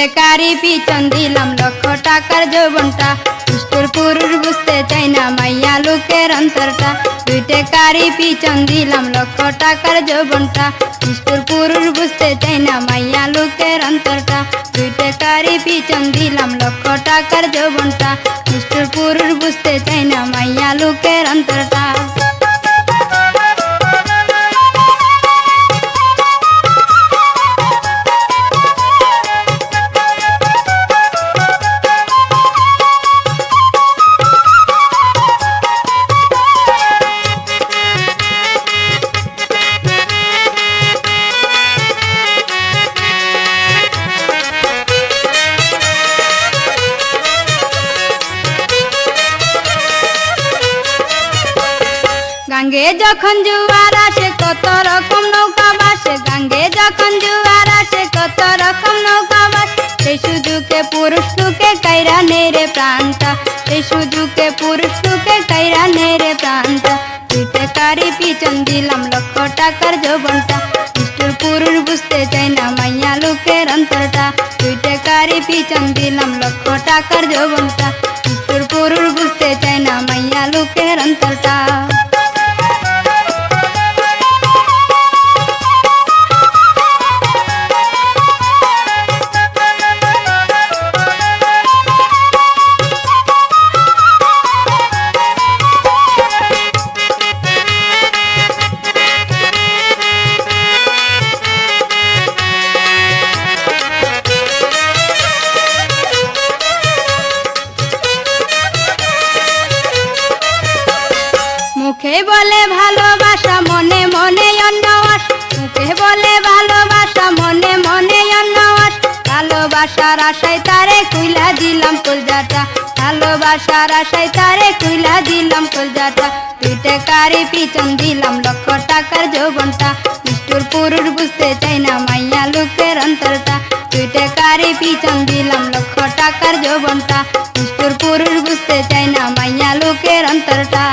টাকারই পিছন দিলাম লক্ষ টাকার যৌবনটা, দুষ্টুর পুরুষ বুঝতে চাই না মাইয়া লোকের অন্তরটা। 2 টাকারই পিছন দিলাম লক্ষ টাকার যৌবনটা, দুষ্টুর পুরুষ বুঝতে চাই না মাইয়া লোকের অন্তরটা। 2 টাকারই পিছন দিলাম লক্ষ টাকার যৌবনটা, দুষ্টুর পুরুষ বুঝতে চাই না মাইয়া লোকের অন্তরটা। গাঙ্গে যখন জোয়ার আসে কত রকম নৌকা ভাসে, গাঙ্গে যখন জোয়ার আসে কত রকম নৌকা ভাসে, সেই সুযোগে পুরুষ লোকে কাইরা নেরে প্রাণটা, সেই সুযোগে পুরুষ লোকে কাইরা নেরে প্রাণটা। 2 টাকারই পিছন দিলাম লক্ষ টাকার যৌবনটা, দুষ্টুর পুরুষ বুঝতে চাই না মাইয়া লোকের অন্তরটা। 2 টাকারই পিছন দিলাম লক্ষ টাকার যৌবনটা, দুষ্টুর পুরুষ বুঝতে চাই না মাইয়া লোকের অন্তরটা। মুখে বলে ভালোবাসা মনে মনে অন্য আস, মুখে বলে ভালোবাসা মনে মনে অন্য আস, ভালোবাসার আশায় তারে কইলা দিলাম কলজাটা, ভালোবাসার আশায় তারে কইলা দিলাম কলজাটা। 2 টাকারই পিছন দিলাম লক্ষ টাকার যৌবনটা, দুষ্টুর পুরুষ বুঝতে চাই না মাইয়া লোকের অন্তরটা। 2 টাকারই পিছন দিলাম লক্ষ টাকার যৌবনটা, দুষ্টুর পুরুষ বুঝতে চাই না মাইয়া লোকের অন্তরটা।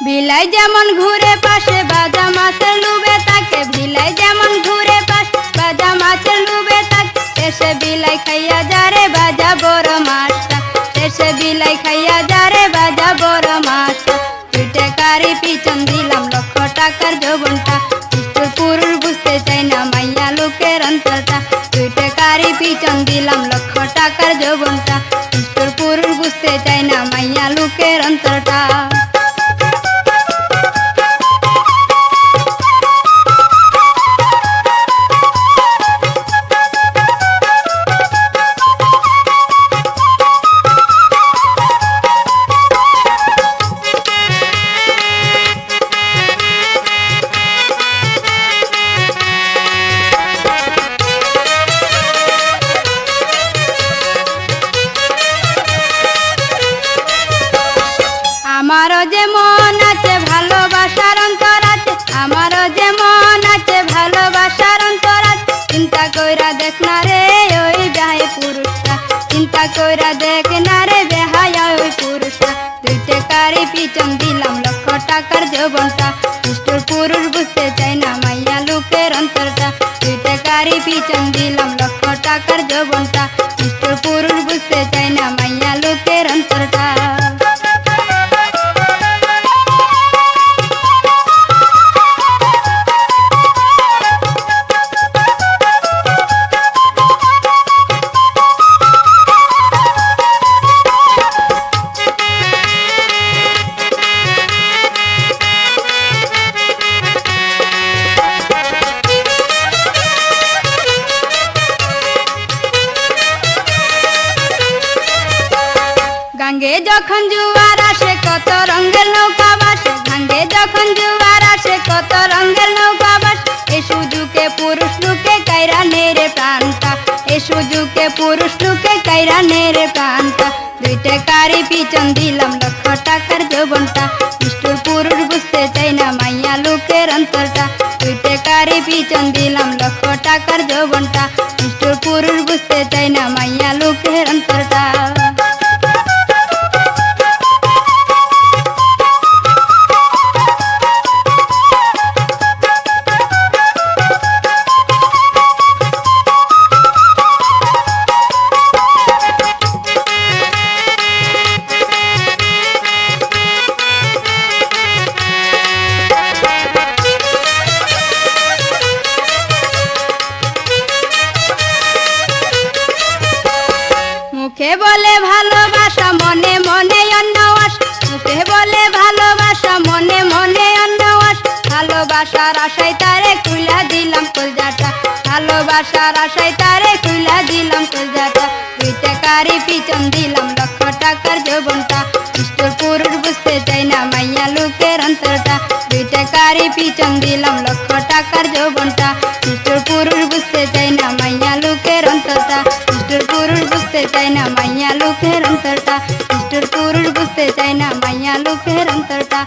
বিলাই যেমন ঘুরে পাশে বাজা মাছের লুবে থাকে, বিলাই যেমন ঘুরে পাশে বাজা মাছের লুবে থাকে, শেষে বিলাই খাইয়া যারে বাজা বড় মাছটা, শেষে বিলাই খাইয়া যারে বাজা বড় মাছটা। 2 টাকারই পিছন দিলাম লক্ষ টাকার যৌবনটা, দুষ্টুর পুরুষ বুঝতে চাই না মাইয়া লোকের অন্তরটা। 2 টাকারই পিছন দিলাম লক্ষ টাকার যৌবনটা, দুষ্টুর পুরুষ বুঝতে চাই না মাইয়া লোকের অন্তরটা। আমারও যে মন আছে ভালোবাসার অন্তর আছে, আমারও যে মন আছে ভালোবাসার অন্তর আছে, চিন্তা কইরা দেখ না রে ওই বেহাই পুরুষটা, চিন্তা কইরা দেখ না রে বেহাই ওই পুরুষটা। 2 টাকারই পিছন দিলাম লক্ষ টাকার যৌবনটা, দুষ্টুর পুরুষ বুঝতে চাই না মাইয়া লোকের অন্তরটা। 2 টাকারই পিছন দিলাম লক্ষ টাকার যৌবনটা, দুষ্টুর পুরুষ বুঝতে চাই না মাইয়া লোকের অন্তরটা। গাঙ্গে যখন জোয়ার আসে কত রঙের নৌকা ভাসে, গাঙ্গে যখন জোয়ার আসে কত রঙের নৌকা ভাসে, এ সুযোগে পুরুষ লোকে কাইরা নেরে প্রাণটা, এ সুযোগে পুরুষ লোকে কাইরা নেরে প্রাণটা। 2 টাকারই পিছন দিলাম লক্ষ টাকার যৌবনটা, নিষ্ঠুর পুরুষ বুঝতে চাই না মাইয়া লোকের অন্তরটা। 2 টাকারই পিছন দিলাম লক্ষ টাকার যৌবনটা, নিষ্ঠুর পুরুষ বুঝতে চাই না মাইয়া লোকের অন্তরটা। মুখে বলে ভালোবাসা মনে মনে অন্যবাস, মুখে বলে ভালোবাসা মনে মনে অন্যবাস। ভালোবাসার আশায় তারে খুইলা দিলাম কলজাটা, ভালোবাসার আশায় তারে খুইলা দিলাম কলজাটা। 2 টাকারই পিছন দিলাম লক্ষ টাকার যৌবনটা, নিষ্ঠুর পুরুষ বুঝতে চাই না মাইয়া লোকের অন্তরটা। 2 টাকারই পিছন দিলাম লক্ষ টাকার যৌবনটা, নিষ্ঠুর পুরুষ বুঝতে চাই না মাইয়া লোকের অন্তরটা। নিষ্ঠুর পুরুষ বুঝতে চাই না মাইয়া লোকের অন্তরটা, নিষ্ঠুর পুরুষ বুঝতে চাই না মাইয়া লোকের অন্তরটা।